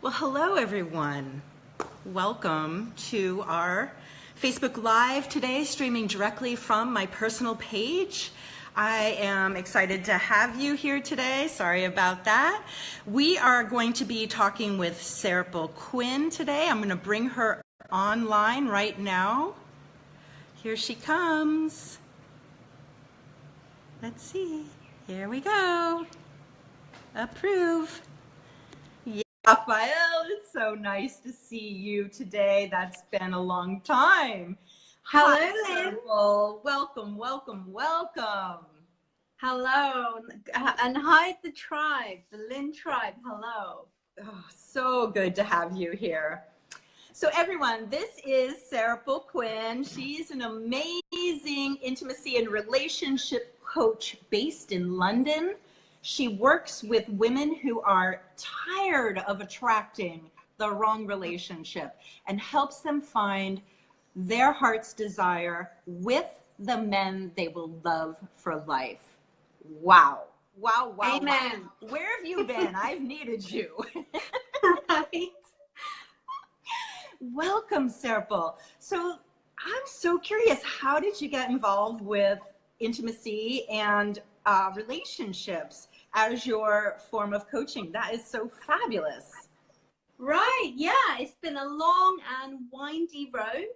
Well, hello everyone. Welcome to our Facebook Live today, streaming directly from my personal page. I am excited to have you here today. Sorry about that. We are going to be talking with Serpil Quinn today. I'm going to bring her online right now. Here she comes. Let's see. Here we go. Approve. Raphael, it's so nice to see you today. That's been a long time. Hello, Hi, Lynn. Serpil. Welcome, welcome, welcome. Hello, and hi the tribe, the Lynn tribe. Hello. Oh, so good to have you here. So everyone, this is Serpil Quinn. She's an amazing intimacy and relationship coach based in London. She works with women who are tired of attracting the wrong relationship and helps them find their heart's desire with the men they will love for life. Wow. Wow, wow, Amen. wow. Where have you been? I've needed you. Right. Welcome, Serpil. So I'm so curious, how did you get involved with intimacy and relationships as your form of coaching? That is so fabulous. Right. Yeah, it's been a long and windy road.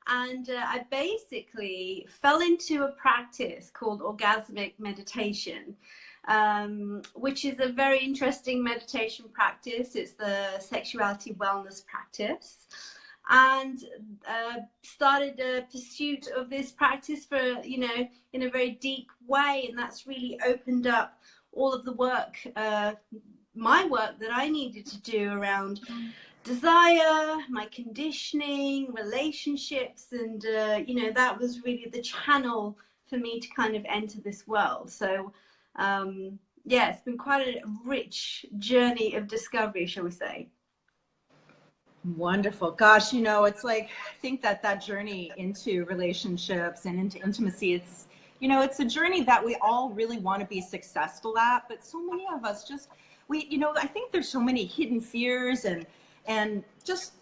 I basically fell into a practice called orgasmic meditation, which is a very interesting meditation practice. It's the sexuality wellness practice. And started a pursuit of this practice for, in a very deep way. And that's really opened up all of the work, my work that I needed to do around desire, my conditioning, relationships. And, that was really the channel for me to kind of enter this world. So, yeah, it's been quite a rich journey of discovery, shall we say. Wonderful. Gosh, it's like, I think that journey into relationships and into intimacy, it's a journey that we all really want to be successful at, but so many of us I think there's so many hidden fears and just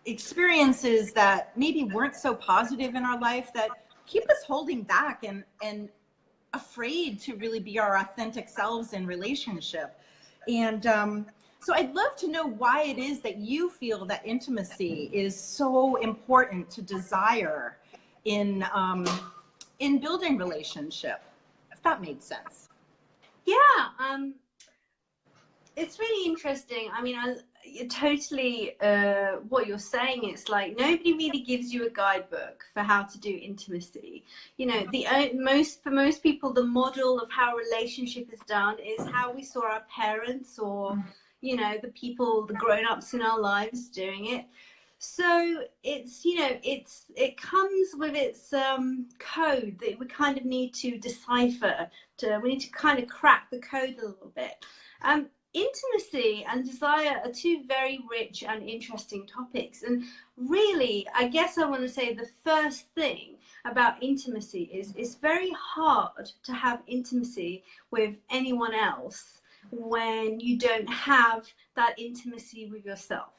experiences that maybe weren't so positive in our life that keep us holding back and afraid to really be our authentic selves in relationship. And so I'd love to know why it is that you feel that intimacy is so important to desire in building relationship, if that made sense. Yeah, it's really interesting. I mean, totally what you're saying. It's like nobody really gives you a guidebook for how to do intimacy. For most people, the model of how a relationship is done is how we saw our parents or the grown-ups in our lives doing it. So it comes with its code that we kind of need to decipher. We need to kind of crack the code a little bit. Intimacy and desire are two very rich and interesting topics. And really, I guess I want to say the first thing about intimacy is it's very hard to have intimacy with anyone else when you don't have that intimacy with yourself.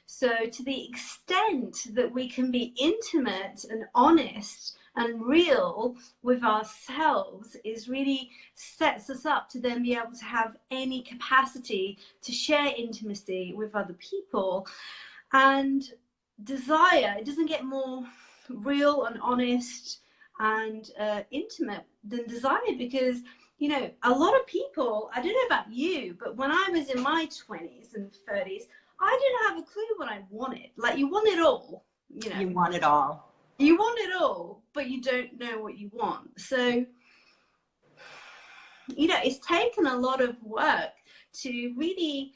So to the extent that we can be intimate and honest and real with ourselves is really sets us up to then be able to have any capacity to share intimacy with other people. And desire, it doesn't get more real and honest and intimate than desire, because a lot of people, I don't know about you, but when I was in my 20s and 30s, I didn't have a clue what I wanted. Like, you want it all, You want it all. You want it all, but you don't know what you want. So, it's taken a lot of work to really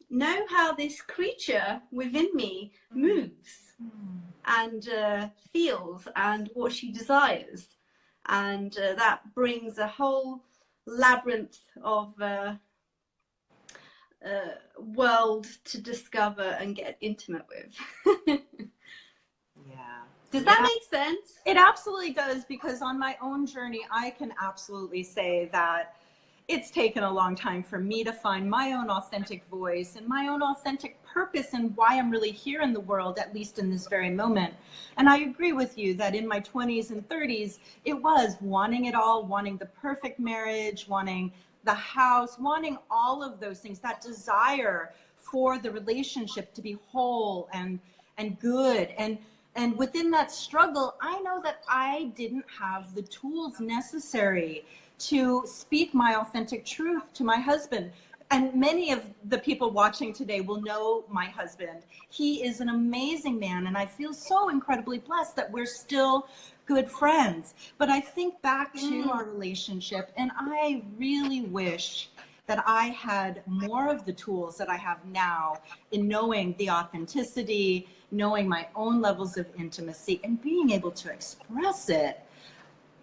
know how this creature within me moves and feels and what she desires. And that brings a whole labyrinth of world to discover and get intimate with. Yeah. Does that make sense? It absolutely does, because on my own journey, I can absolutely say that it's taken a long time for me to find my own authentic voice and my own authentic purpose and why I'm really here in the world, at least in this very moment. And I agree with you that in my 20s and 30s, it was wanting it all, wanting the perfect marriage, wanting the house, wanting all of those things, that desire for the relationship to be whole and good. And within that struggle, I know that I didn't have the tools necessary to speak my authentic truth to my husband. And many of the people watching today will know my husband. He is an amazing man, and I feel so incredibly blessed that we're still good friends. But I think back to our relationship, and I really wish that I had more of the tools that I have now in knowing the authenticity, knowing my own levels of intimacy, and being able to express it,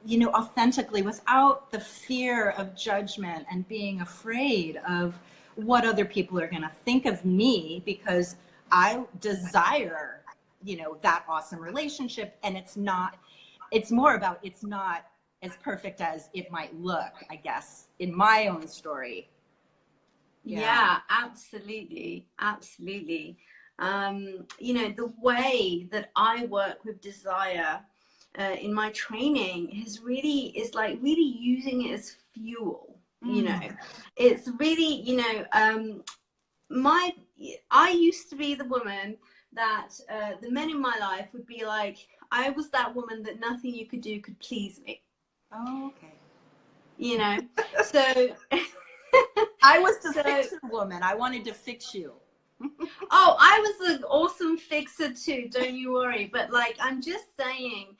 you know, authentically without the fear of judgment and being afraid of what other people are going to think of me, because I desire, you know, that awesome relationship. And it's more about, it's not as perfect as it might look, I guess, in my own story. Yeah, absolutely. Absolutely. You know, the way that I work with desire in my training is really using it as fuel. You know, it's really, you know, I used to be the woman that the men in my life would be like, I was that woman that nothing you could do could please me. Oh, okay. You know, so I was the fixer woman. I wanted to fix you. Oh, I was an awesome fixer too, don't you worry. But like, I'm just saying,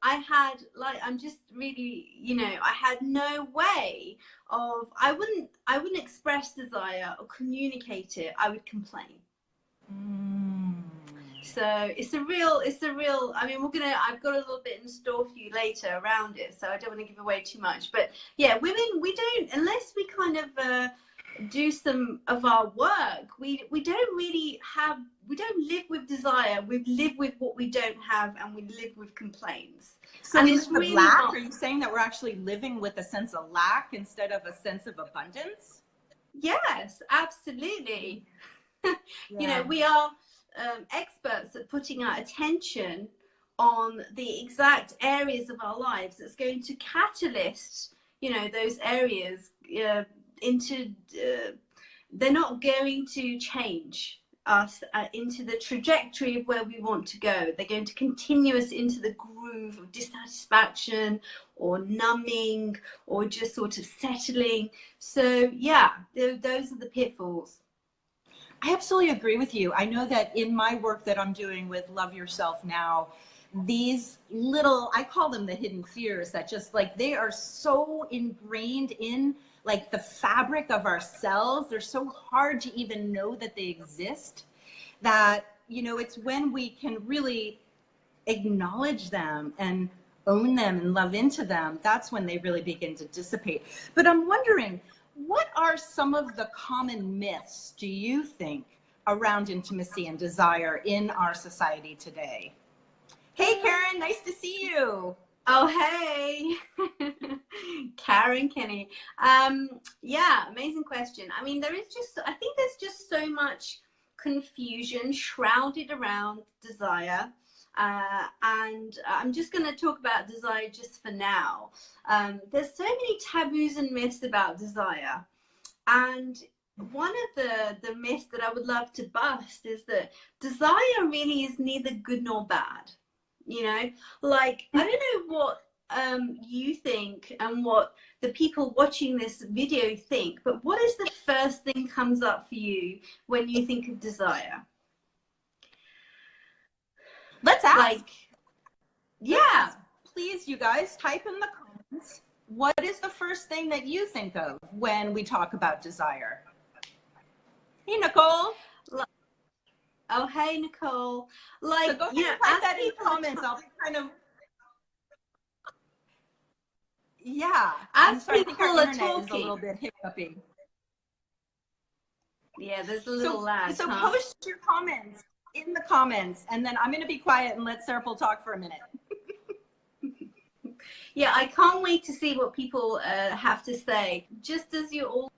I'm just really, you know, I had no way of, I wouldn't express desire or communicate it. I would complain. So it's a real, I mean, I've got a little bit in store for you later around it, so I don't want to give away too much. But yeah, women, we don't, unless we kind of do some of our work, we don't really have, we don't live with desire. We live with what we don't have, and we live with complaints. So and it's really lack, are you saying that we're actually living with a sense of lack instead of a sense of abundance? Yes, absolutely. You know, we are experts at putting our attention on the exact areas of our lives that's going to catalyst, you know, those areas into, they're not going to change us into the trajectory of where we want to go. They're going to continue us into the groove of dissatisfaction or numbing or just sort of settling. So yeah, those are the pitfalls. I absolutely agree with you. I know that in my work that I'm doing with Love Yourself Now, these little, I call them the hidden fears that just like, they are so ingrained in like the fabric of our cells. They're so hard to even know that they exist, that, you know, it's when we can really acknowledge them and own them and love into them, that's when they really begin to dissipate. But I'm wondering, what are some of the common myths, do you think, around intimacy and desire in our society today? Hey, Karen, nice to see you. Oh, hey, Karen Kenny. Yeah, amazing question. I mean, I think there's just so much confusion shrouded around desire. And I'm just going to talk about desire just for now. There's so many taboos and myths about desire. And one of the myths that I would love to bust is that desire really is neither good nor bad. You know, like, I don't know what you think and what the people watching this video think, but what is the first thing comes up for you when you think of desire? Let's ask. Like, yeah. Please, you guys, type in the comments. What is the first thing that you think of when we talk about desire? Hey, Nicole. Oh, hey, Nicole. Like, so go ahead and type that in the comments. I'll be kind of, yeah. As I think our internet talking, is a little bit hiccupy. Yeah, there's a little lag. So post your comments in the comments, and then I'm going to be quiet and let Serpil talk for a minute. Yeah, I can't wait to see what people have to say. Just as you're all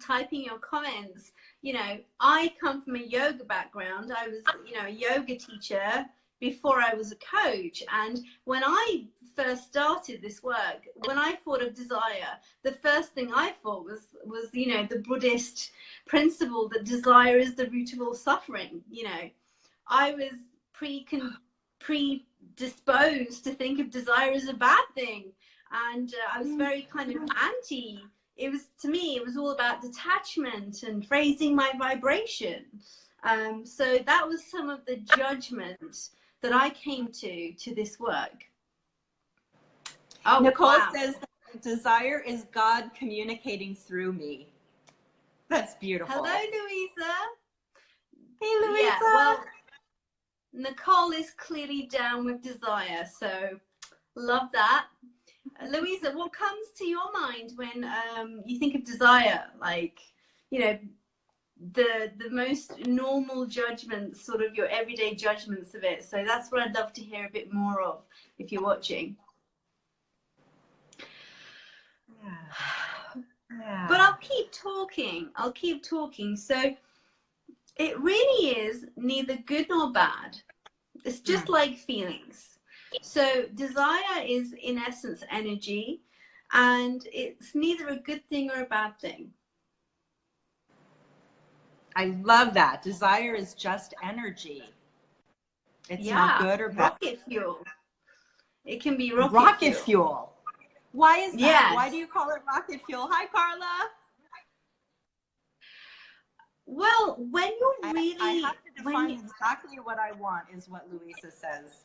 typing your comments, you know, I come from a yoga background. I was, you know, a yoga teacher before I was a coach. And when I first started this work, when I thought of desire, the first thing I thought was, you know, the Buddhist principle that desire is the root of all suffering. You know, I was predisposed to think of desire as a bad thing. And I was very kind of anti. It was, to me, it was all about detachment and raising my vibration. So that was some of the judgment that I came to this work. Oh, Nicole wow. says that desire is God communicating through me. That's beautiful. Hello, Louisa. Hey, Louisa. Yeah, well, Nicole is clearly down with desire, so love that. Louisa, what comes to your mind when you think of desire? Like, you know, the most normal judgments, sort of your everyday judgments of it. So that's what I'd love to hear a bit more of if you're watching. Yeah. But I'll keep talking. I'll keep talking. So it really is neither good nor bad. It's just like feelings. So desire is in essence energy, and it's neither a good thing or a bad thing. I love that. Desire is just energy. It's not good or bad. Rocket fuel. It can be rocket fuel. Why is that? Yes. Why do you call it rocket fuel? Hi, Carla. Well, when you're really... I have to define exactly what I want, is what Louisa says.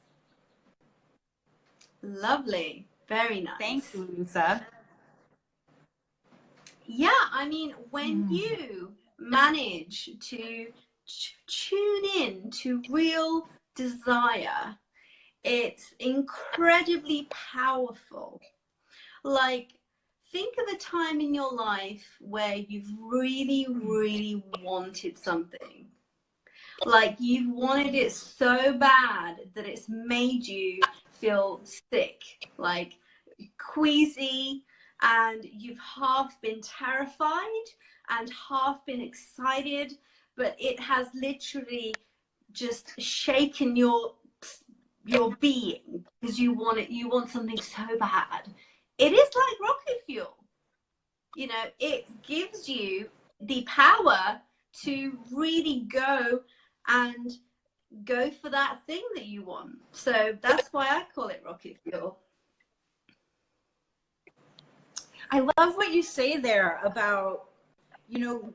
Lovely. Very nice. Thanks, Louisa. Yeah, I mean, when you manage to tune in to real desire, it's incredibly powerful. Like, think of a time in your life where you've really, really wanted something. Like, you've wanted it so bad that it's made you feel sick, like queasy, and you've half been terrified and half been excited, but it has literally just shaken your being because you want something so bad. It is like rocket fuel. You know, it gives you the power to really go for that thing that you want. So that's why I call it rocket fuel. I love what you say there about, you know,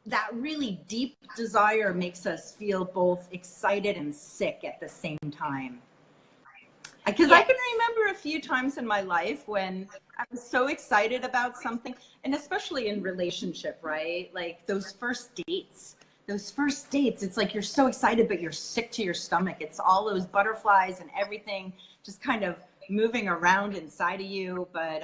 that really deep desire makes us feel both excited and sick at the same time. Because I can remember a few times in my life when I was so excited about something, and especially in relationship, right? Like those first dates, it's like you're so excited, but you're sick to your stomach. It's all those butterflies and everything just kind of moving around inside of you. But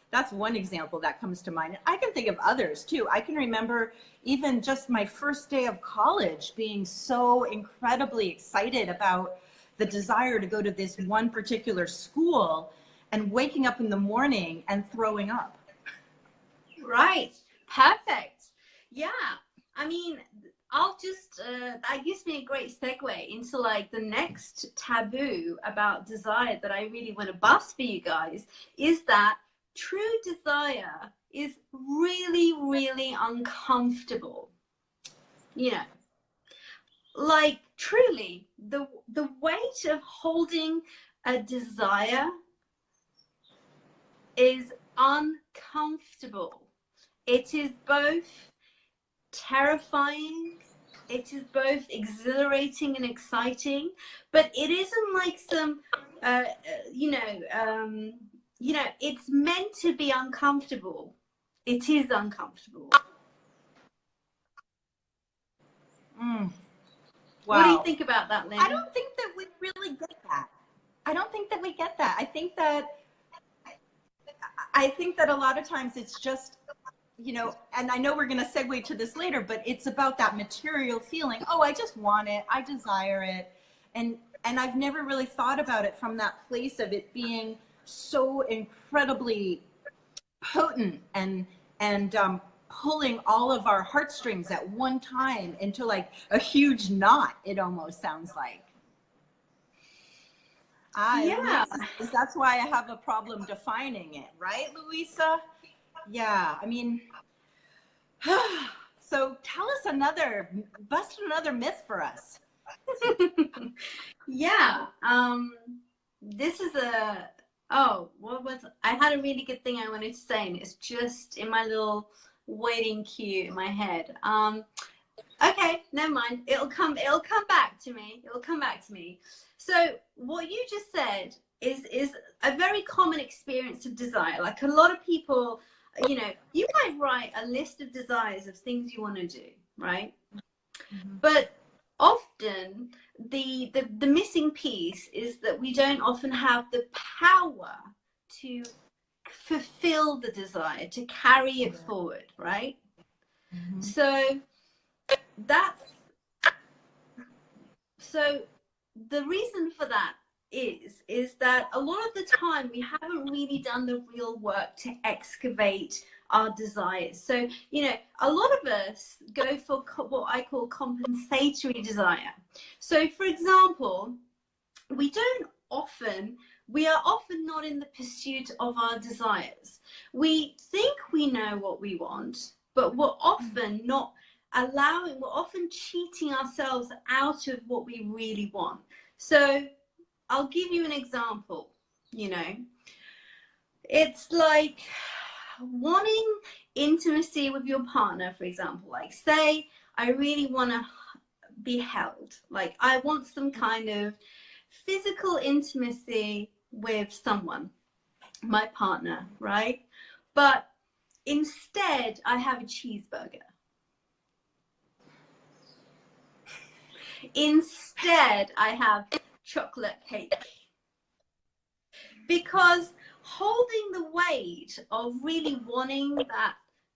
that's one example that comes to mind. I can think of others too. I can remember even just my first day of college being so incredibly excited about the desire to go to this one particular school and waking up in the morning and throwing up. Right. Perfect. Yeah. I mean, I'll just, that gives me a great segue into like the next taboo about desire that I really want to bust for you guys, is that true desire is really, really uncomfortable. You know, like truly the weight of holding a desire is uncomfortable. It is both terrifying, it is both exhilarating and exciting, but it isn't like some it's meant to be uncomfortable. It is uncomfortable. Wow. What do you think about that, Lynn? I don't think that we really get that. I don't think that we get that. I think that a lot of times it's just, you know, and I know we're going to segue to this later, but it's about that material feeling. Oh, I just want it. I desire it. And And I've never really thought about it from that place of it being so incredibly potent and pulling all of our heartstrings at one time into like a huge knot, it almost sounds like. Yeah. That's why I have a problem defining it, right, Louisa? Yeah, I mean, so tell us bust another myth for us. Yeah. This is I had a really good thing I wanted to say, and it's just in my little waiting queue in my head. Okay, never mind. It'll come back to me. It'll come back to me. So what you just said is a very common experience of desire. Like a lot of people, you know, you might write a list of desires of things you want to do, right? Mm-hmm. But often the missing piece is that we don't often have the power to fulfill the desire, to carry it forward, right? Mm-hmm. So the reason for that is that a lot of the time we haven't really done the real work to excavate our desires. So, you know, a lot of us go for what I call compensatory desire. So, for example, we are often not in the pursuit of our desires. We think we know what we want, but we're often we're often cheating ourselves out of what we really want. So I'll give you an example. You know, it's like wanting intimacy with your partner, for example. Like, say I really want to be held. Like, I want some kind of physical intimacy with someone, my partner, right? But instead I have a cheeseburger. Instead I have chocolate cake. Because holding the weight of really wanting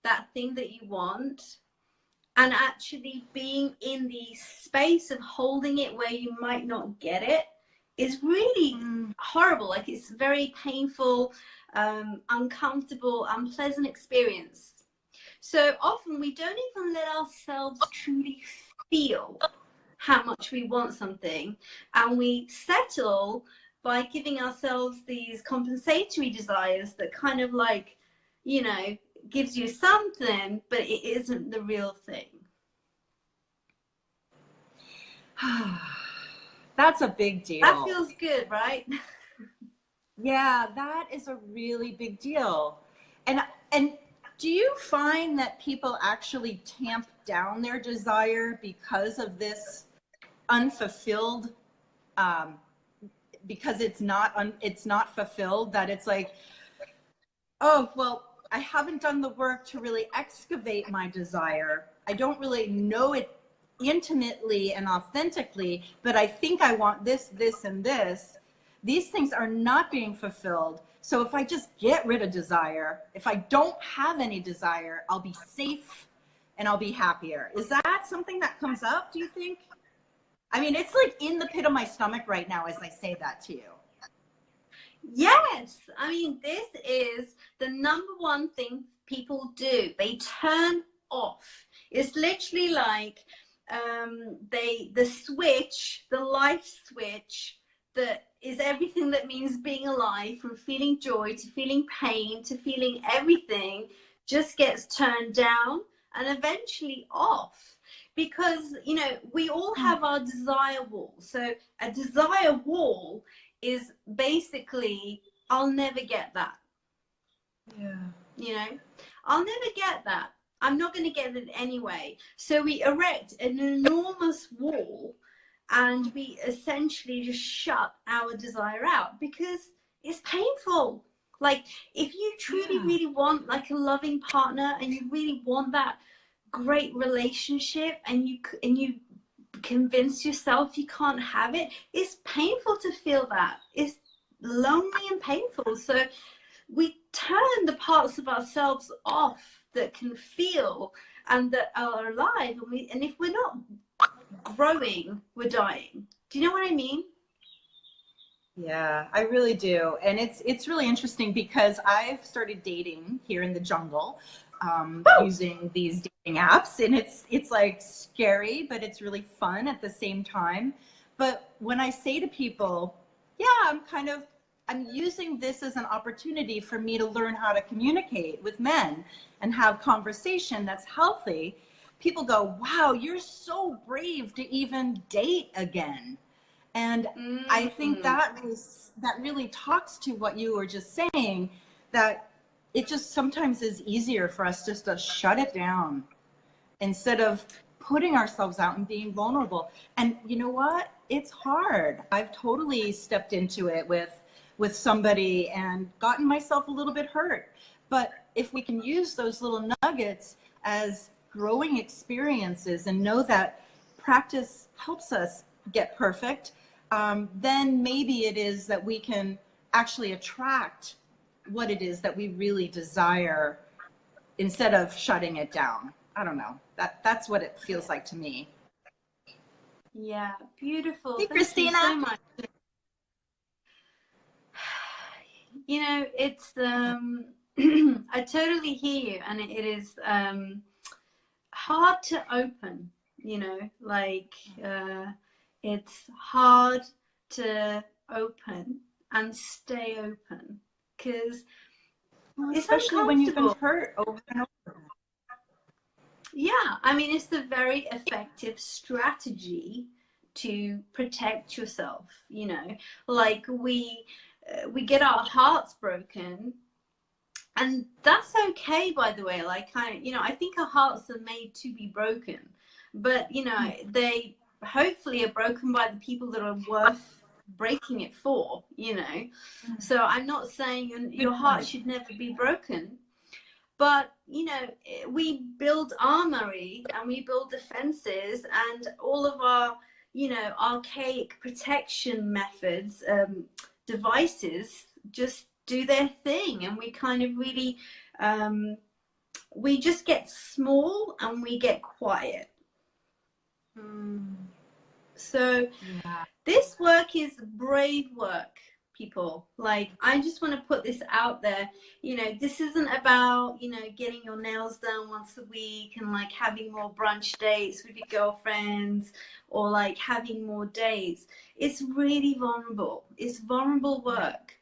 that thing that you want, and actually being in the space of holding it where you might not get it, is really horrible. Like, it's very painful, uncomfortable, unpleasant experience. So often we don't even let ourselves truly feel how much we want something, and we settle by giving ourselves these compensatory desires that kind of, like, you know, gives you something, but it isn't the real thing. That's a big deal. That feels good, right? Yeah, that is a really big deal. And do you find that people actually tamp down their desire because of this unfulfilled, because it's not fulfilled, that it's like, oh, well, I haven't done the work to really excavate my desire. I don't really know it intimately and authentically, but I think I want this, this, and this. These things are not being fulfilled. So if I just get rid of desire, if I don't have any desire, I'll be safe and I'll be happier. Is that something that comes up, do you think? I mean, it's like in the pit of my stomach right now as I say that to you. Yes. I mean, this is the number one thing people do. They turn off. It's literally like the life switch that is everything that means being alive, from feeling joy to feeling pain to feeling everything, just gets turned down and eventually off. Because, you know, we all have our desire wall. So a desire wall is basically, I'll never get that. Yeah. You know, I'll never get that. I'm not going to get it anyway. So we erect an enormous wall, and we essentially just shut our desire out because it's painful. Like, if you truly really want like a loving partner, and you really want that great relationship, and you convince yourself you can't have it, it's painful to feel that. It's lonely and painful. So we turn the parts of ourselves off that can feel and that are alive, and if we're not growing, we're dying. Do you know what I mean? Yeah, I really do. And it's really interesting because I've started dating here in the jungle, using these dating apps, and it's like scary, but it's really fun at the same time. But when I say to people, yeah, I'm using this as an opportunity for me to learn how to communicate with men and have conversation that's healthy, people go, wow, you're so brave to even date again. And I think Mm. that really talks to what you were just saying, that it just sometimes is easier for us just to shut it down instead of putting ourselves out and being vulnerable. And you know what? It's hard. I've totally stepped into it with somebody and gotten myself a little bit hurt. But if we can use those little nuggets as growing experiences and know that practice helps us get perfect, then maybe it is that we can actually attract what it is that we really desire instead of shutting it down. I don't know. That's what it feels like to me. Yeah, beautiful. Hey, Thank you Christina. so much. You know, it's I totally hear you, and it is hard to open, you know, like it's hard to open and stay open because it's Especially when you've been uncomfortable. hurt over and over. Yeah, I mean, it's the very effective strategy to protect yourself, you know, like we get our hearts broken, and that's okay, by the way. Like, you know, I think our hearts are made to be broken, but you know, they hopefully are broken by the people that are worth breaking it for, you know. So I'm not saying your Good heart point. should never be broken, but you know, we build armory and we build defenses, and all of our, you know, archaic protection methods, devices just do their thing, and we kind of really we just get small and we get quiet. So Yeah. this work is brave work, people. Like, I just want to put this out there. You know, this isn't about, you know, getting your nails done once a week and like having more brunch dates with your girlfriends, or like having more days. It's really vulnerable. It's vulnerable work,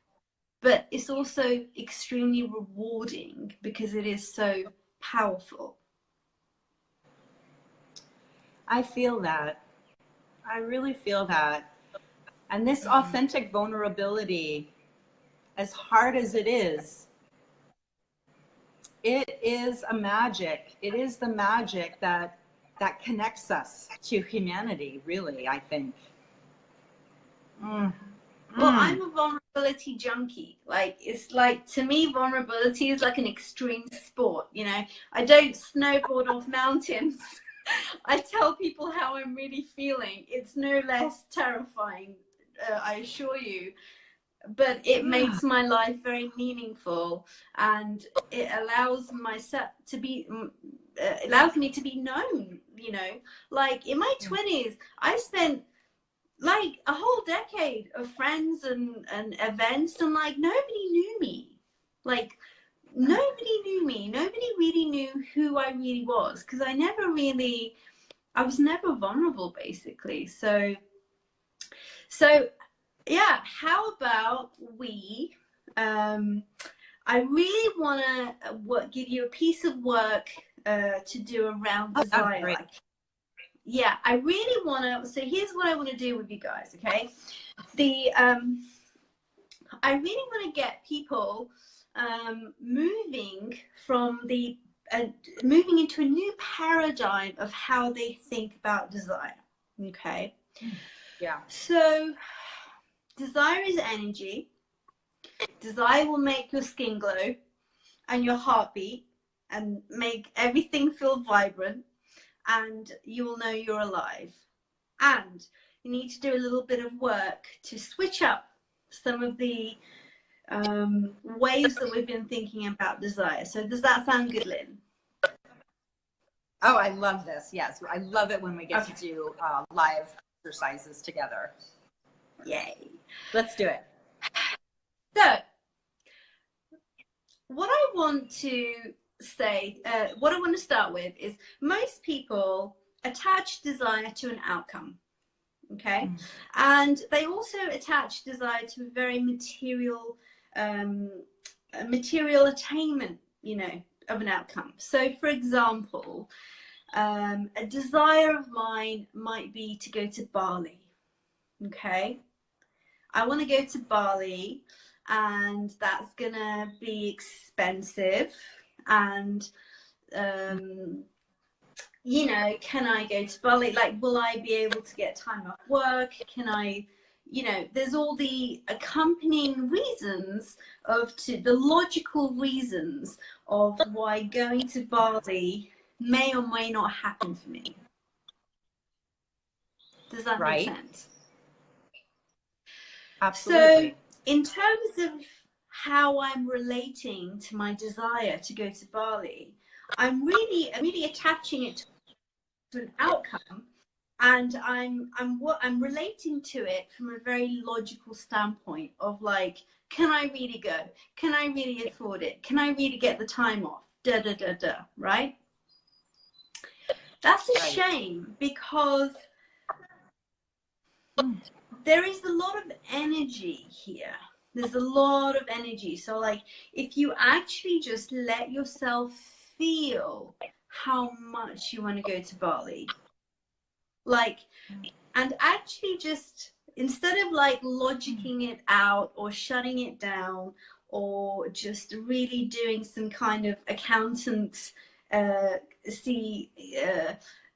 but it's also extremely rewarding because it is so powerful. I feel that. I really feel that. And this Mm. authentic vulnerability, as hard as it is a magic. It is the magic that connects us to humanity, really, I think. Mm. Well, Mm. I'm a vulnerability junkie. Like, it's like, to me, vulnerability is like an extreme sport. You know, I don't snowboard off mountains. I tell people how I'm really feeling. It's no less terrifying, I assure you. But it makes my life very meaningful, and it allows myself to be, allows me to be known. You know, like in my 20s, I spent like a whole decade of friends and events, and like nobody knew me. Like, nobody knew me. Nobody really knew who I really was, because I was never vulnerable, basically. So yeah, how about we, I really want to give you a piece of work to do around Oh, that's desire. great. Like, yeah, I really want to. So here's what I want to do with you guys. Okay, I really want to get people moving from moving into a new paradigm of how they think about desire. Okay. Yeah. So desire is energy. Desire will make your skin glow and your heart beat and make everything feel vibrant, and you will know you're alive. And you need to do a little bit of work to switch up some of the ways that we've been thinking about desire. So does that sound good, Lynn? Oh, I love this. Yes, I love it when we get Okay. to do live exercises together. Yay. Let's do it. So, what I want to say, what I want to start with is most people attach desire to an outcome. Okay. And they also attach desire to a very material attainment, you know, of an outcome. So for example, a desire of mine might be to go to Bali. Okay. I want to go to Bali, and that's gonna be expensive, and you know, can I go to Bali? Like, will I be able to get time off work? Can I, you know, there's all the accompanying reasons the logical reasons of why going to Bali may or may not happen for me. Does that make sense? Absolutely. So in terms of how I'm relating to my desire to go to Bali, I'm really attaching it to an outcome, and I'm relating to it from a very logical standpoint of like, can I really go? Can I really afford it? Can I really get the time off? Da da da da, right? That's a shame, because there is a lot of energy here. There's a lot of energy. So like, if you actually just let yourself feel how much you want to go to Bali, like, and actually just, instead of like logicking it out or shutting it down or just really doing some kind of accountant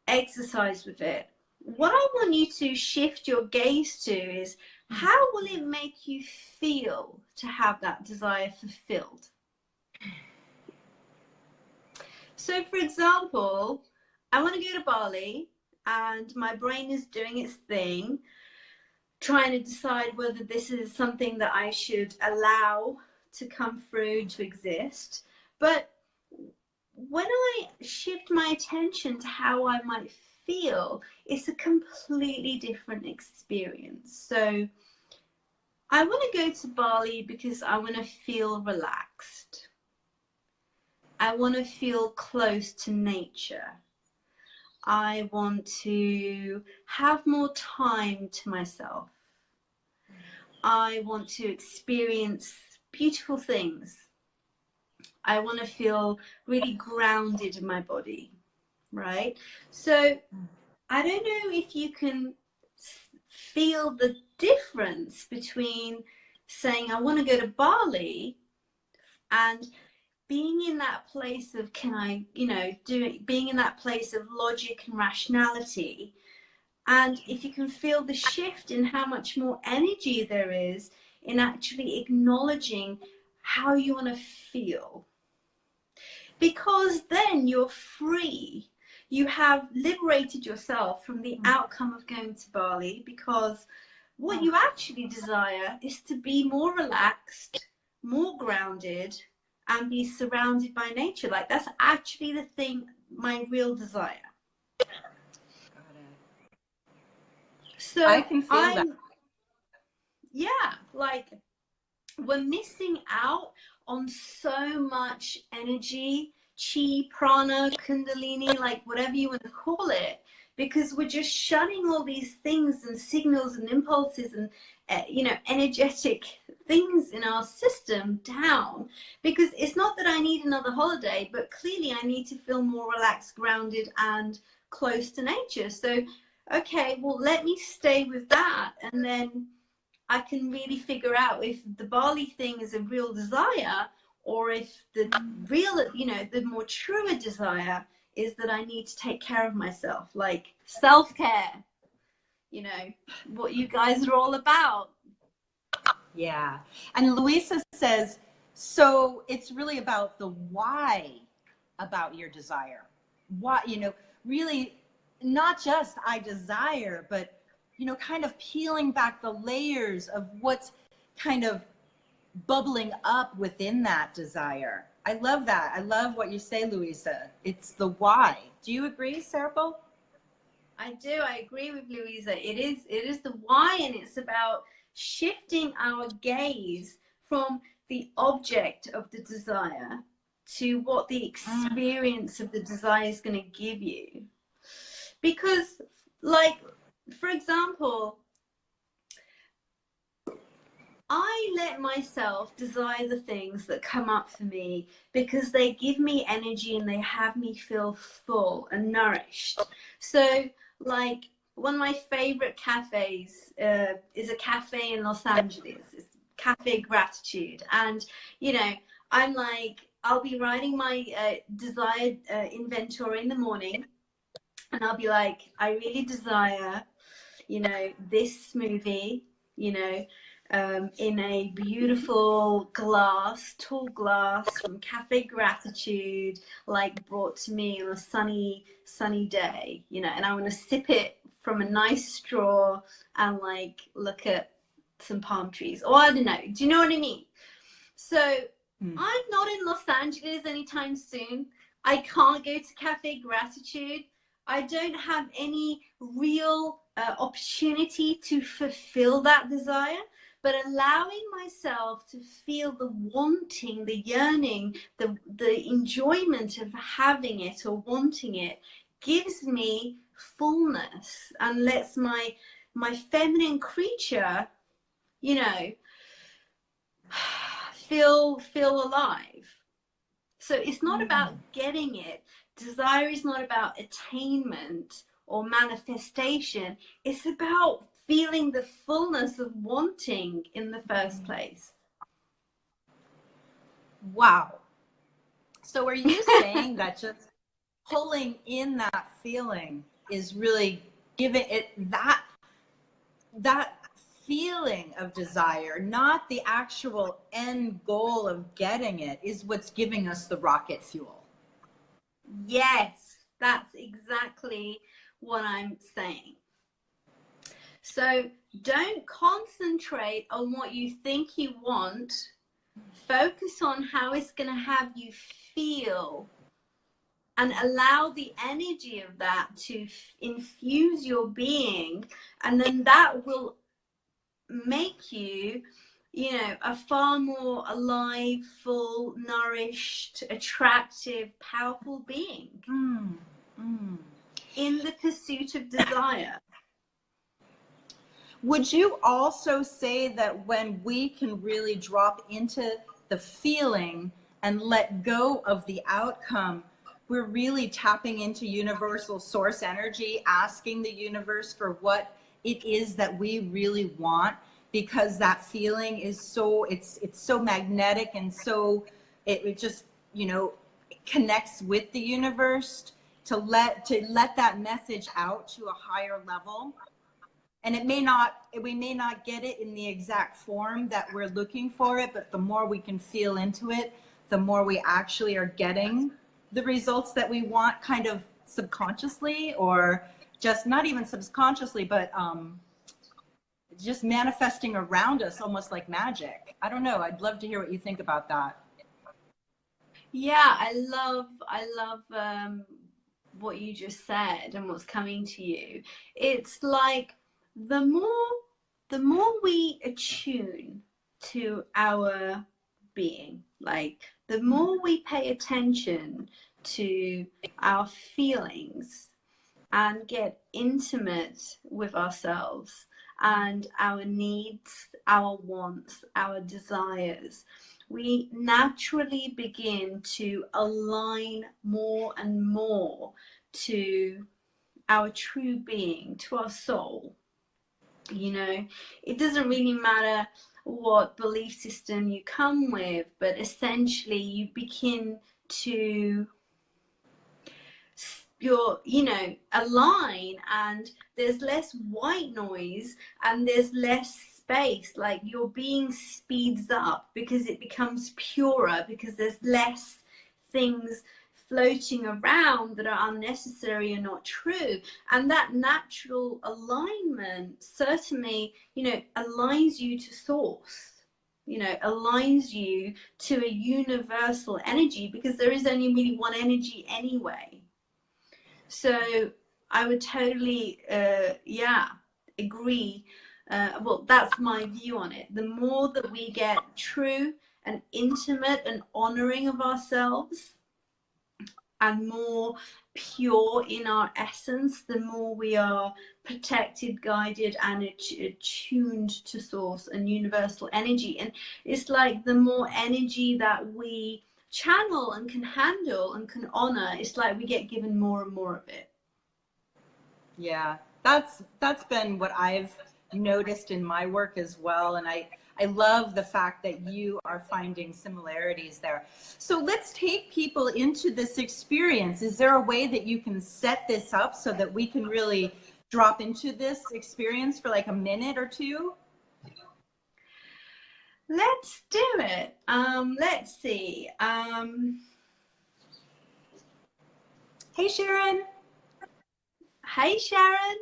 exercise with it, what I want you to shift your gaze to is, how will it make you feel to have that desire fulfilled? So for example, I want to go to Bali, and my brain is doing its thing, trying to decide whether this is something that I should allow to come through, to exist. But when I shift my attention to how I might feel, it's a completely different experience. So I want to go to Bali because I want to feel relaxed. I want to feel close to nature. I want to have more time to myself. I want to experience beautiful things. I want to feel really grounded in my body, right? So I don't know if you can feel the difference between saying I want to go to Bali and being in that place of, can I, you know, being in that place of logic and rationality. And if you can feel the shift in how much more energy there is in actually acknowledging how you want to feel. Because then you're free. You have liberated yourself from the outcome of going to Bali, because what you actually desire is to be more relaxed, more grounded, and be surrounded by nature. Like, that's actually the thing, my real desire. Got it. So I can feel that. Yeah, like, we're missing out on so much energy, chi, prana, kundalini, like whatever you want to call it, because we're just shutting all these things and signals and impulses and you know, energetic things in our system down. Because it's not that I need another holiday, but clearly I need to feel more relaxed, grounded, and close to nature. So okay, well, let me stay with that, and then I can really figure out if the Bali thing is a real desire, or if the real, you know, the more truer desire is that I need to take care of myself, like self-care, you know, what you guys are all about. Yeah. And Louisa says, so it's really about the why about your desire. Why, you know, really not just I desire, but, you know, kind of peeling back the layers of what's kind of bubbling up within that desire. I love that. I love what you say, Louisa. It's the why. Do you agree, Serpil? I do. I agree with Louisa. It is the why, and it's about shifting our gaze from the object of the desire to what the experience of the desire is going to give you. Because, like, for example, I let myself desire the things that come up for me because they give me energy and they have me feel full and nourished. So, like, one of my favorite cafes is a cafe in Los Angeles. It's Cafe Gratitude. And, you know, I'm like, I'll be writing my desired inventory in the morning. And I'll be like, I really desire, you know, this smoothie, you know, in a beautiful glass, tall glass from Cafe Gratitude, like brought to me on a sunny day, you know, and I want to sip it from a nice straw and like look at some palm trees, or I don't know. Do you know what I mean? So I'm not in Los Angeles anytime soon. I can't go to Cafe Gratitude. I don't have any real opportunity to fulfill that desire, but allowing myself to feel the wanting, the yearning, the enjoyment of having it or wanting it gives me fullness and lets my feminine creature, you know, feel alive. So it's not about getting it. Desire is not about attainment or manifestation. It's about feeling the fullness of wanting in the first place. Wow. So are you saying that just pulling in that feeling is really giving it that feeling of desire, not the actual end goal of getting it, is what's giving us the rocket fuel? Yes, that's exactly what I'm saying. So don't concentrate on what you think you want. Focus on how it's going to have you feel and allow the energy of that to infuse your being. And then that will make you, you know, a far more alive, full, nourished, attractive, powerful being in the pursuit of desire. Would you also say that when we can really drop into the feeling and let go of the outcome, we're really tapping into universal source energy, asking the universe for what it is that we really want, because that feeling is so, it's so magnetic, and so it just, you know, connects with the universe to let that message out to a higher level. And we may not get it in the exact form that we're looking for it, but the more we can feel into it, the more we actually are getting the results that we want, kind of subconsciously, or just not even subconsciously, but just manifesting around us almost like magic. I don't know. I'd love to hear what you think about that. Yeah, I love what you just said and what's coming to you. It's like the more we attune to our being, like the more we pay attention to our feelings and get intimate with ourselves and our needs, our wants, our desires, we naturally begin to align more and more to our true being, to our soul. You know, it doesn't really matter what belief system you come with, but essentially you begin to align, and there's less white noise and there's less space. Like your being speeds up because it becomes purer, because there's less things floating around that are unnecessary and not true. And that natural alignment certainly, you know, aligns you to source, you know, aligns you to a universal energy, because there is only really one energy anyway. So I would totally agree well, that's my view on it. The more that we get true and intimate and honoring of ourselves, and more pure in our essence, the more we are protected, guided, and attuned to source and universal energy. And it's like the more energy that we channel and can handle and can honor, it's like we get given more and more of it. Yeah, that's been what I've noticed in my work as well. And I love the fact that you are finding similarities there. So let's take people into this experience. Is there a way that you can set this up so that we can really drop into this experience for like a minute or two? Let's do it. Let's see. Hey, Sharon. Hey, Sharon.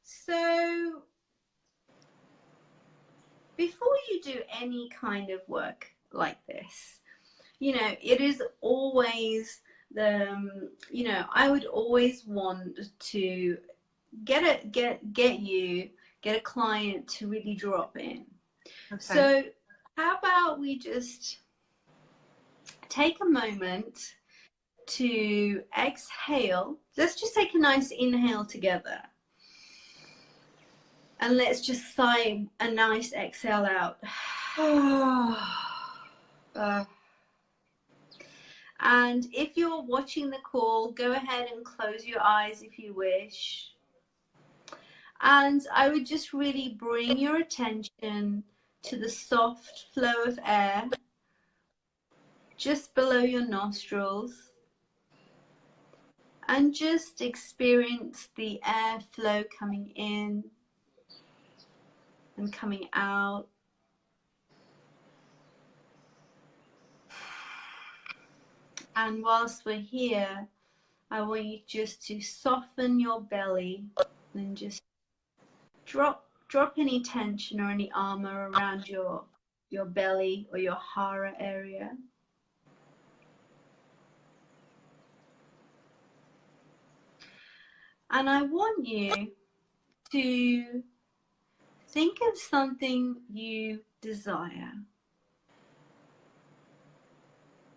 So before you do any kind of work like this, you know, it is always I would always want to get a client to really drop in. Okay. So how about we just take a moment to exhale. Let's just take a nice inhale together. And let's just sigh a nice exhale out. And if you're watching the call, go ahead and close your eyes if you wish. And I would just really bring your attention to the soft flow of air just below your nostrils. And just experience the air flow coming in and coming out. And whilst we're here, I want you just to soften your belly and just drop any tension or any armor around your belly or your hara area. And I want you to think of something you desire.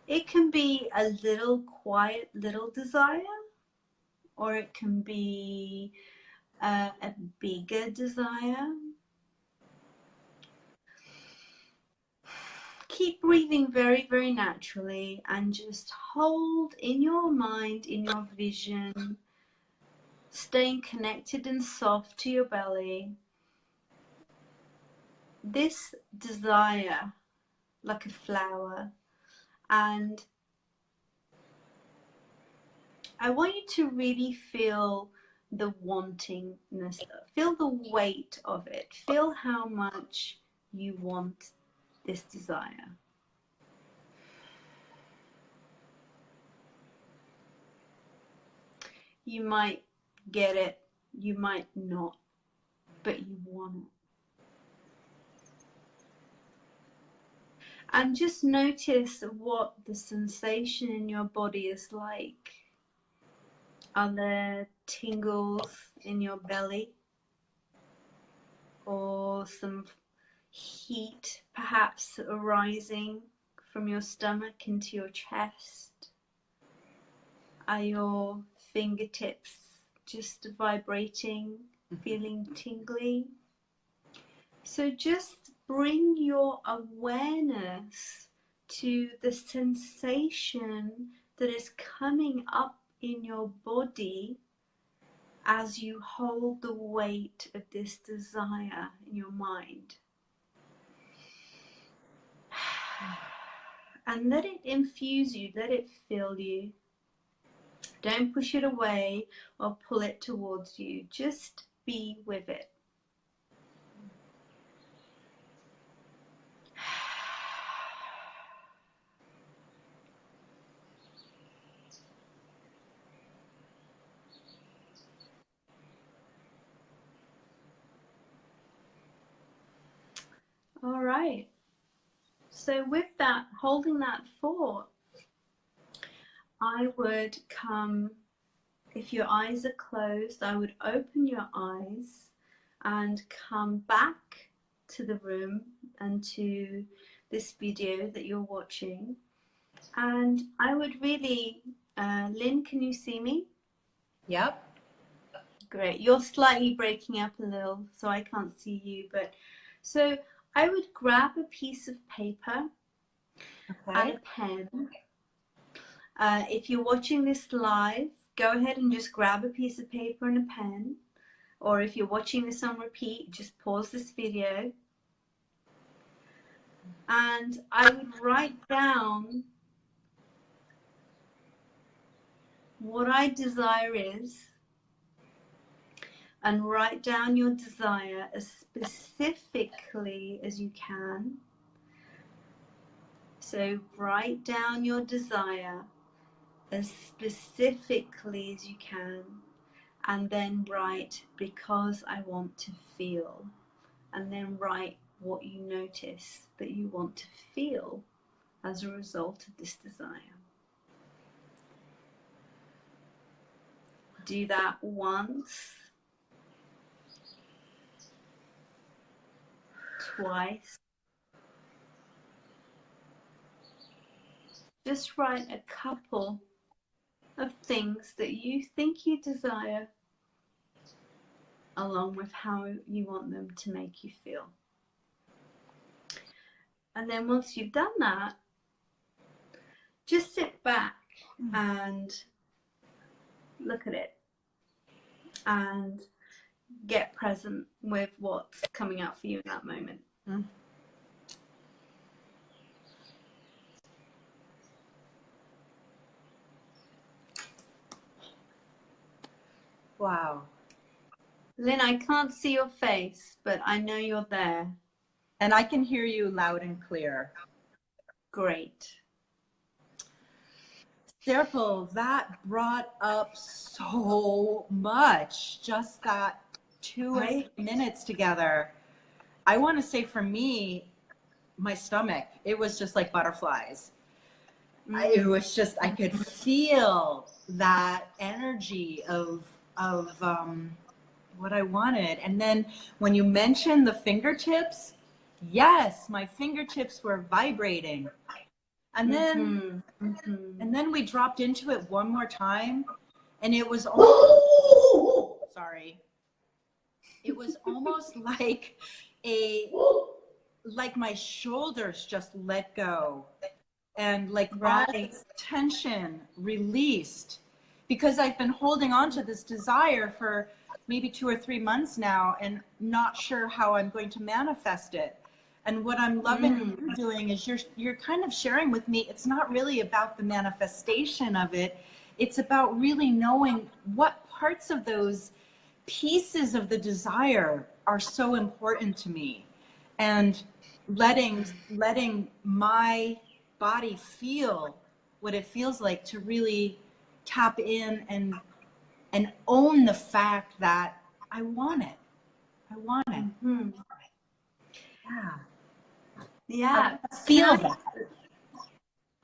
It can be a little quiet little desire, or it can be a bigger desire. Keep breathing very, very naturally and just hold in your mind, in your vision, staying connected and soft to your belly, this desire like a flower. And I want you to really feel the wantingness, feel the weight of it, feel how much you want this desire. You might get it, you might not, but you want it. And just notice what the sensation in your body is like. Are there tingles in your belly? Or some heat perhaps arising from your stomach into your chest? Are your fingertips just vibrating, feeling tingly? So just bring your awareness to the sensation that is coming up in your body as you hold the weight of this desire in your mind. And let it infuse you, let it fill you. Don't push it away or pull it towards you. Just be with it. All right. So with that, holding that thought, I would come, if your eyes are closed, I would open your eyes and come back to the room and to this video that you're watching. And I would really, Lynn, can you see me? Yep. Great. You're slightly breaking up a little, so I can't see you. But so I would grab a piece of paper and a pen. If you're watching this live, go ahead and just grab a piece of paper and a pen. Or if you're watching this on repeat, just pause this video. And I would write down what I desire is, and write down your desire as specifically as you can. So write down your desire as specifically as you can, and then write because I want to feel, and then write what you notice that you want to feel as a result of this desire. Do that once, twice. Just write a couple of things that you think you desire, along with how you want them to make you feel. And then once you've done that, just sit back and look at it and get present with what's coming out for you in that moment. Wow. Lynn, I can't see your face, but I know you're there. And I can hear you loud and clear. Great. Serpil, that brought up so much, just that 2 or 3 minutes together. I want to say for me, my stomach, it was just like butterflies. It was just, I could feel that energy of what I wanted. And then when you mentioned the fingertips, yes, my fingertips were vibrating. And then, and then we dropped into it one more time, and it was almost, sorry, it was almost like like my shoulders just let go, and like all this tension released, because I've been holding on to this desire for maybe 2 or 3 months now and not sure how I'm going to manifest it. And what I'm loving you're doing is you're kind of sharing with me, it's not really about the manifestation of it. It's about really knowing what parts of those pieces of the desire are so important to me, and letting my body feel what it feels like to really tap in and own the fact that I want it. I want it. Yeah. Yeah. Feel that.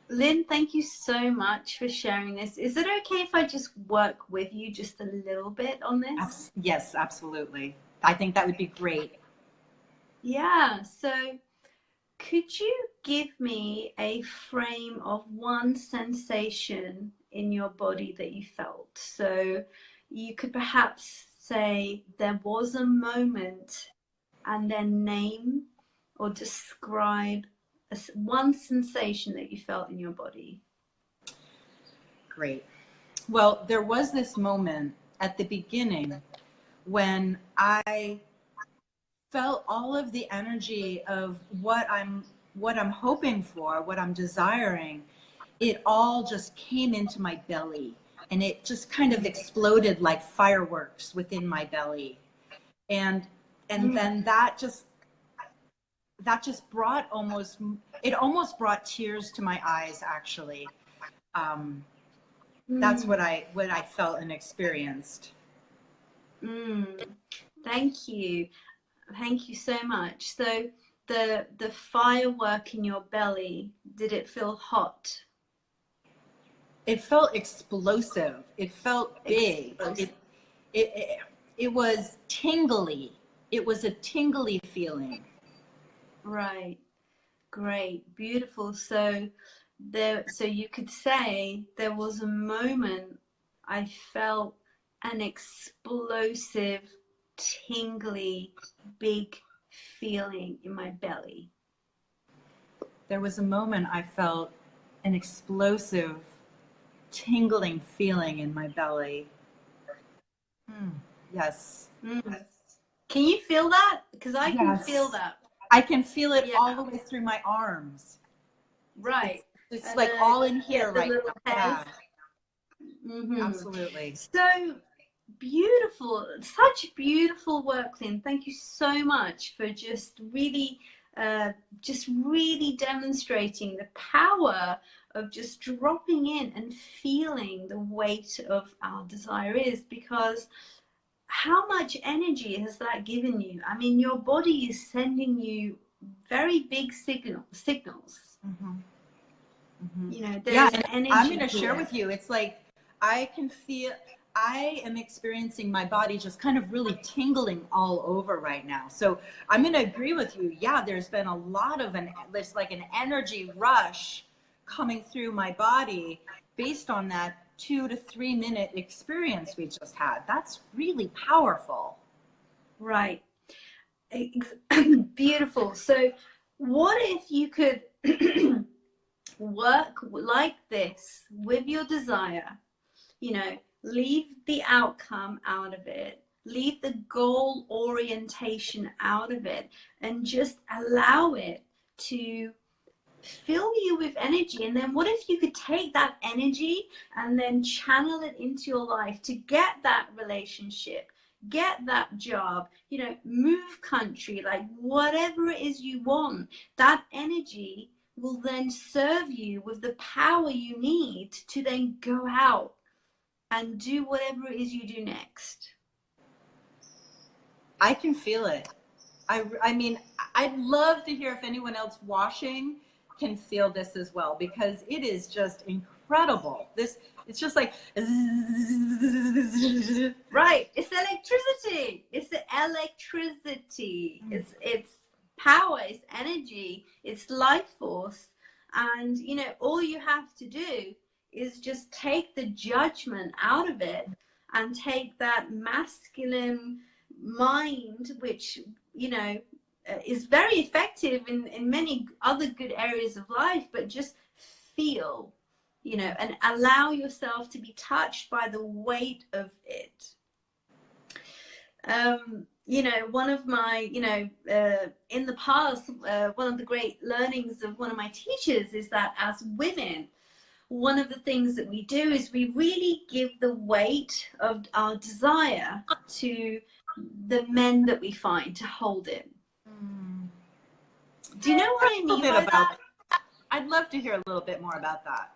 Lynn, thank you so much for sharing this. Is it okay if I just work with you just a little bit on this? Yes, absolutely. I think that would be great. Yeah. So could you give me a frame of one sensation in your body that you felt? So you could perhaps say there was a moment, and then name or describe one sensation that you felt in your body. Great. Well, there was this moment at the beginning when I felt all of the energy of what I'm hoping for, what I'm desiring. It all just came into my belly, and it just kind of exploded like fireworks within my belly. And then that just brought almost brought tears to my eyes, actually. That's what I felt and experienced. Thank you. Thank you so much. So the firework in your belly, did it feel hot? It felt explosive. It felt big. It was tingly. It was a tingly feeling. Right. Great. Beautiful. So you could say there was a moment I felt an explosive, tingly, big feeling in my belly. There was a moment I felt an explosive, tingling feeling in my belly. Yes. Can you feel that? Because I can Yes. feel that. I can feel it all the way through my arms. Right. It's like all in here right now. Yeah. Absolutely. So beautiful. Such beautiful work, Lynn. Thank you so much for just really demonstrating the power of just dropping in and feeling the weight of our desire is, because how much energy has that given you? I mean, your body is sending you very big signals. You know, there's energy. I'm going to share with you. It's like I am experiencing my body just kind of really tingling all over right now. So I'm going to agree with you. Yeah, there's been a lot of there's like an energy rush coming through my body based on that 2 to 3 minute experience we just had. That's really powerful. Right. Beautiful. So what if you could work like this with your desire, you know, leave the outcome out of it, leave the goal orientation out of it, and just allow it to fill you with energy. And then what if you could take that energy and then channel it into your life to get that relationship, get that job, you know, move country, like whatever it is you want. That energy will then serve you with the power you need to then go out and do whatever it is you do next. I can feel it. I mean, I'd love to hear if anyone else washing can feel this as well, because it is just incredible. It's just like right. It's electricity. It's the electricity. It's power. It's energy. It's life force. And you know, all you have to do is just take the judgment out of it and take that masculine mind, which, you know, is very effective in many other good areas of life, but just feel, you know, and allow yourself to be touched by the weight of it. You know, one of my, you know, in the past, one of the great learnings of one of my teachers is that as women, one of the things that we do is we really give the weight of our desire to the men that we find to hold it. Do you know what I mean by that? I'd love to hear a little bit more about that.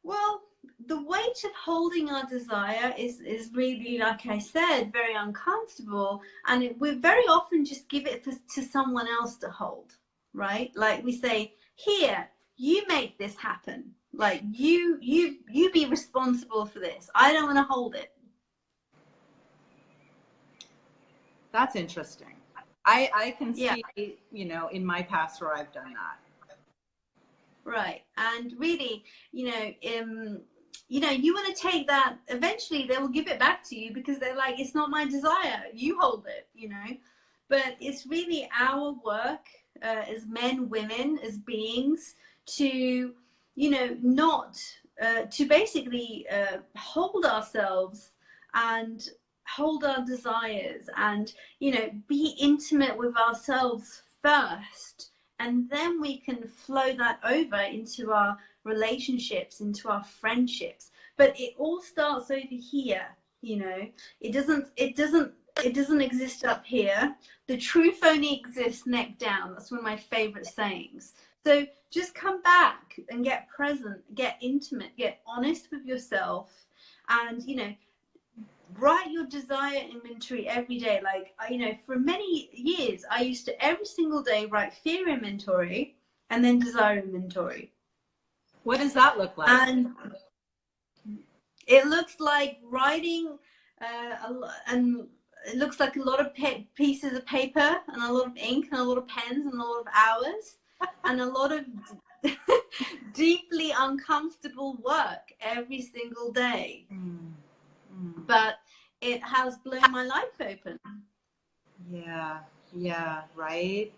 Well, the weight of holding our desire is really, like I said, very uncomfortable, and we very often just give it to someone else to hold, right? Like we say, here, you make this happen. Like you be responsible for this. I don't want to hold it. That's interesting. I can see, you know, in my past where I've done that. Right. And really, you know, you want to take that, eventually they will give it back to you because they're like, it's not my desire, you hold it, you know. But it's really our work as men, women, as beings to, you know, not to basically hold ourselves and hold our desires and, you know, be intimate with ourselves first, and then we can flow that over into our relationships, into our friendships. But it all starts over here, you know. It doesn't exist up here. The truth only exists neck down. That's one of my favorite sayings. So just come back and get present, get intimate, get honest with yourself, and, you know, write your desire inventory every day. Like, you know, for many years, I used to every single day write fear inventory and then desire inventory. What does that look like? And it looks like writing and it looks like a lot of pieces of paper and a lot of ink and a lot of pens and a lot of hours and a lot of deeply uncomfortable work every single day. But it has blown my life open. Yeah, yeah, right.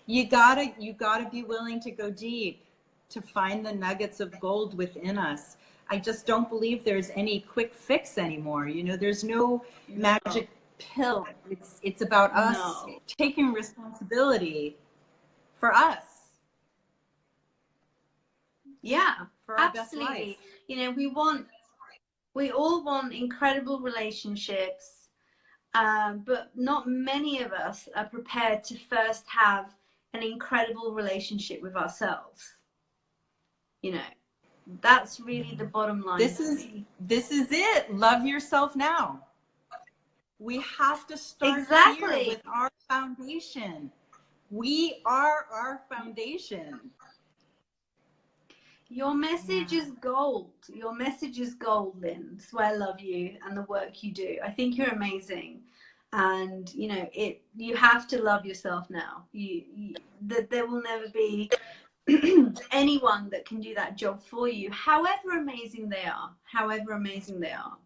You gotta be willing to go deep to find the nuggets of gold within us. I just don't believe there's any quick fix anymore. You know, there's no magic pill. It's about us taking responsibility for us. Yeah, for our absolutely. best life. You know, we all want incredible relationships, but not many of us are prepared to first have an incredible relationship with ourselves. You know, that's really the bottom line. This is it. Love yourself now. We have to start here with our foundation. We are our foundation. Your message is gold. Your message is gold, Lynn. That's why I love you and the work you do. I think you're amazing. And, you know, you have to love yourself now. There will never be anyone that can do that job for you, however amazing they are. However amazing they are.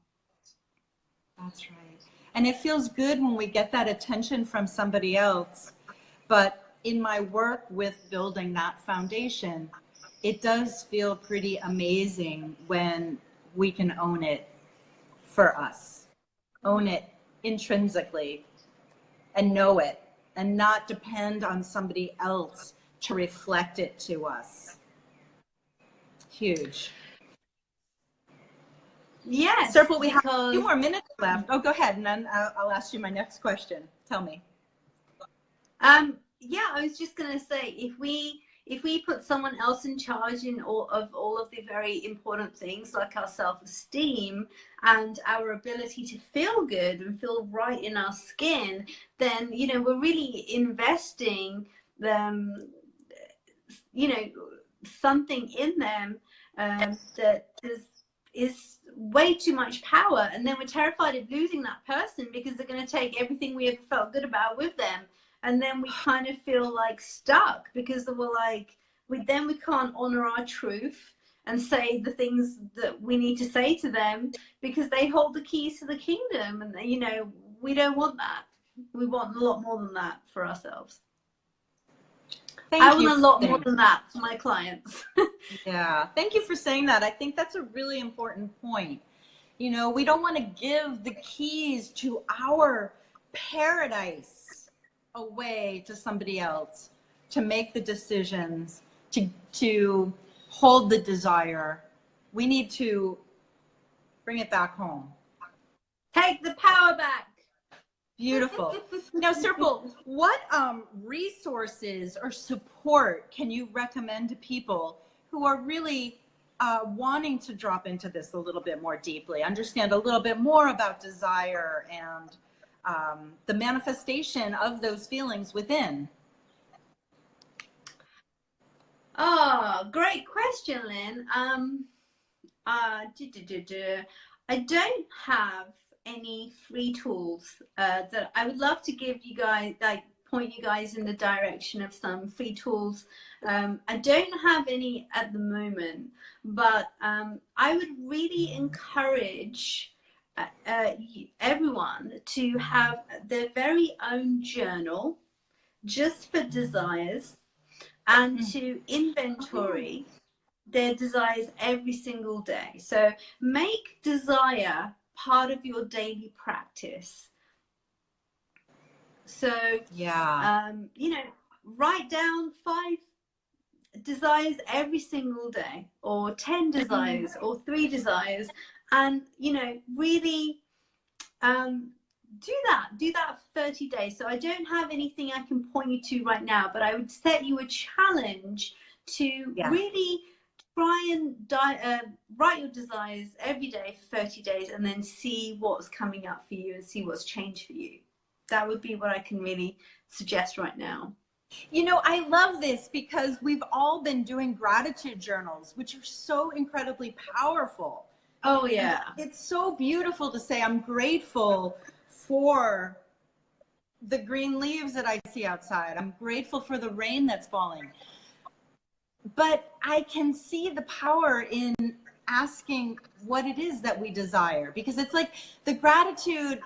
That's right. And it feels good when we get that attention from somebody else. But in my work with building that foundation, it does feel pretty amazing when we can own it for us, own it intrinsically and know it and not depend on somebody else to reflect it to us. Huge. Yes. Serpil, we have a few more minutes left. Oh, go ahead, and then I'll ask you my next question. Tell me. Yeah, I was just going to say, if we put someone else in charge of all of the very important things like our self-esteem and our ability to feel good and feel right in our skin, then, you know, we're really investing you know, something in them that is way too much power, and then we're terrified of losing that person because they're going to take everything we ever felt good about with them. And then we kind of feel like stuck because we're like, we can't honor our truth and say the things that we need to say to them because they hold the keys to the kingdom. And, you know, we don't want that. We want a lot more than that for ourselves. I want a lot more than that for my clients. Yeah. Thank you for saying that. I think that's a really important point. You know, we don't want to give the keys to our paradise away to somebody else to make the decisions, to hold the desire. We need to bring it back home. Take the power back. Beautiful. Now, Serpil, what resources or support can you recommend to people who are really wanting to drop into this a little bit more deeply, understand a little bit more about desire and the manifestation of those feelings within? Oh, great question, Lynn. I don't have any free tools that I would love to give you guys, like point you guys in the direction of some free tools. I don't have any at the moment, but I would really encourage everyone to have their very own journal just for desires and to inventory their desires every single day. So make desire part of your daily practice. So yeah, you know, write down 5 desires every single day, or 10 desires, or 3 desires, and, you know, really do that for 30 days. So I don't have anything I can point you to right now, but I would set you a challenge to really try and write your desires every day for 30 days and then see what's coming up for you and see what's changed for you. That would be what I can really suggest right now. You know, I love this because we've all been doing gratitude journals, which are so incredibly powerful. Oh, yeah. It's so beautiful to say, I'm grateful for the green leaves that I see outside. I'm grateful for the rain that's falling. But I can see the power in asking what it is that we desire, because it's like the gratitude,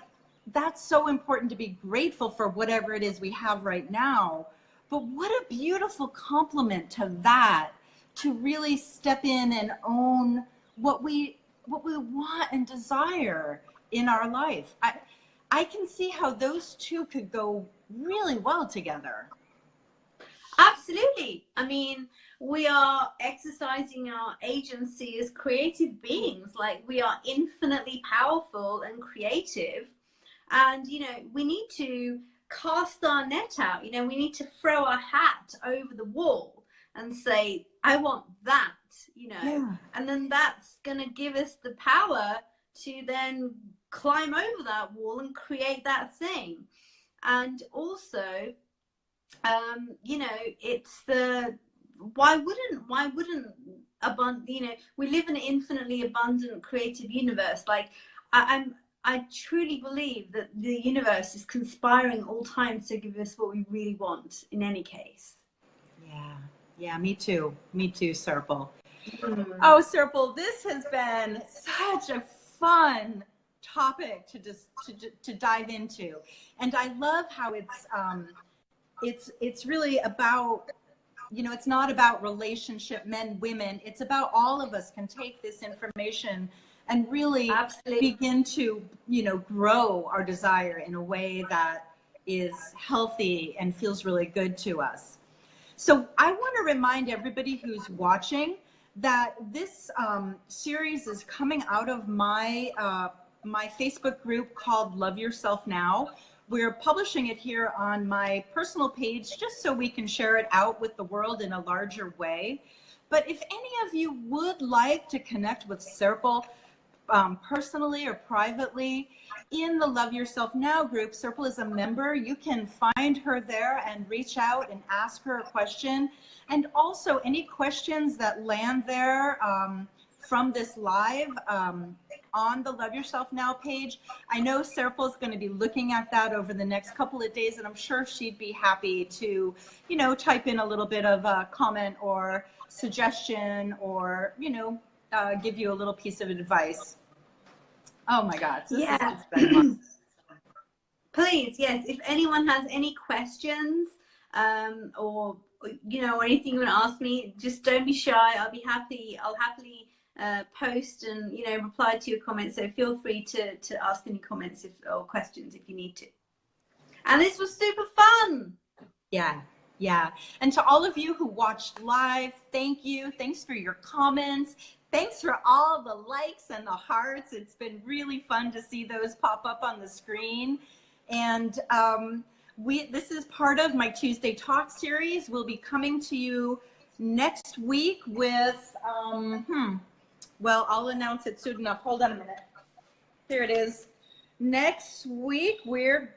that's so important, to be grateful for whatever it is we have right now. But what a beautiful compliment to that, to really step in and own what we want and desire in our life. I can see how those two could go really well together. Absolutely. I mean, we are exercising our agency as creative beings. Like, we are infinitely powerful and creative. And, you know, we need to cast our net out. You know, we need to throw our hat over the wall and say, I want that, you know. Yeah. And then that's going to give us the power to then climb over that wall and create that thing. And also, you know, it's the, why wouldn't you know, we live in an infinitely abundant creative universe. Like, I truly believe that the universe is conspiring all times to give us what we really want in any case. Yeah, me too, Serpil. Oh, Serpil, this has been such a fun topic to dive into, and I love how it's really about, you know, it's not about relationship, men, women. It's about all of us can take this information and really begin to, you know, grow our desire in a way that is healthy and feels really good to us. So I want to remind everybody who's watching that this series is coming out of my my Facebook group called Love Yourself Now. We're publishing it here on my personal page just so we can share it out with the world in a larger way. But if any of you would like to connect with Serpil personally or privately in the Love Yourself Now group, Serpil is a member. You can find her there and reach out and ask her a question. And also any questions that land there from this live on the Love Yourself Now page. I know Serpil is going to be looking at that over the next couple of days, and I'm sure she'd be happy to, you know, type in a little bit of a comment or suggestion, or, you know, give you a little piece of advice. Oh my God. So this has been fun. Please, yes, if anyone has any questions or, you know, or anything you want to ask me, just don't be shy. I'll happily post and, you know, reply to your comments. So feel free to ask any comments or questions if you need to. And this was super fun. Yeah. And to all of you who watched live, thank you. Thanks for your comments. Thanks for all the likes and the hearts. It's been really fun to see those pop up on the screen. And this is part of my Tuesday Talk series. We'll be coming to you next week with, well, I'll announce it soon enough. Hold on a minute. Here it is. Next week, we're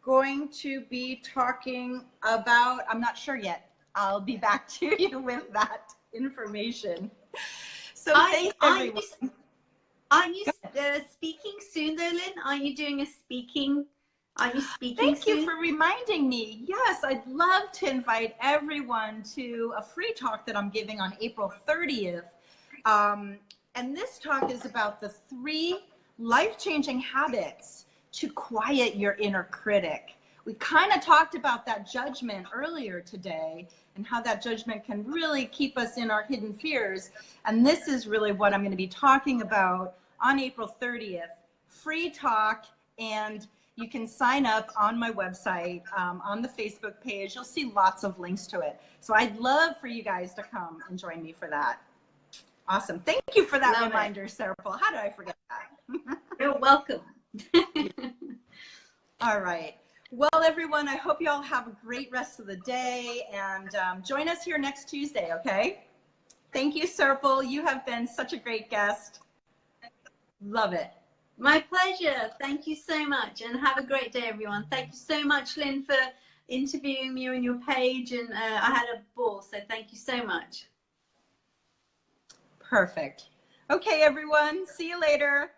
going to be talking about, I'm not sure yet. I'll be back to you with that information. So thanks, everyone. Aren't you speaking soon, though, Lynn? Are you doing a speaking? Are you speaking Thank soon? you for reminding me. Yes, I'd love to invite everyone to a free talk that I'm giving on April 30th. And this talk is about the 3 life-changing habits to quiet your inner critic. We kind of talked about that judgment earlier today and how that judgment can really keep us in our hidden fears. And this is really what I'm going to be talking about on April 30th. Free talk, and you can sign up on my website, on the Facebook page. You'll see lots of links to it. So I'd love for you guys to come and join me for that. Awesome. Thank you for that reminder, Serpil. How did I forget that? You're welcome. All right. Well, everyone, I hope you all have a great rest of the day, and join us here next Tuesday, okay? Thank you, Serpil. You have been such a great guest. Love it. My pleasure. Thank you so much, and have a great day, everyone. Thank you so much, Lynn, for interviewing me on your page, and I had a ball, so thank you so much. Perfect. Okay, everyone. See you later.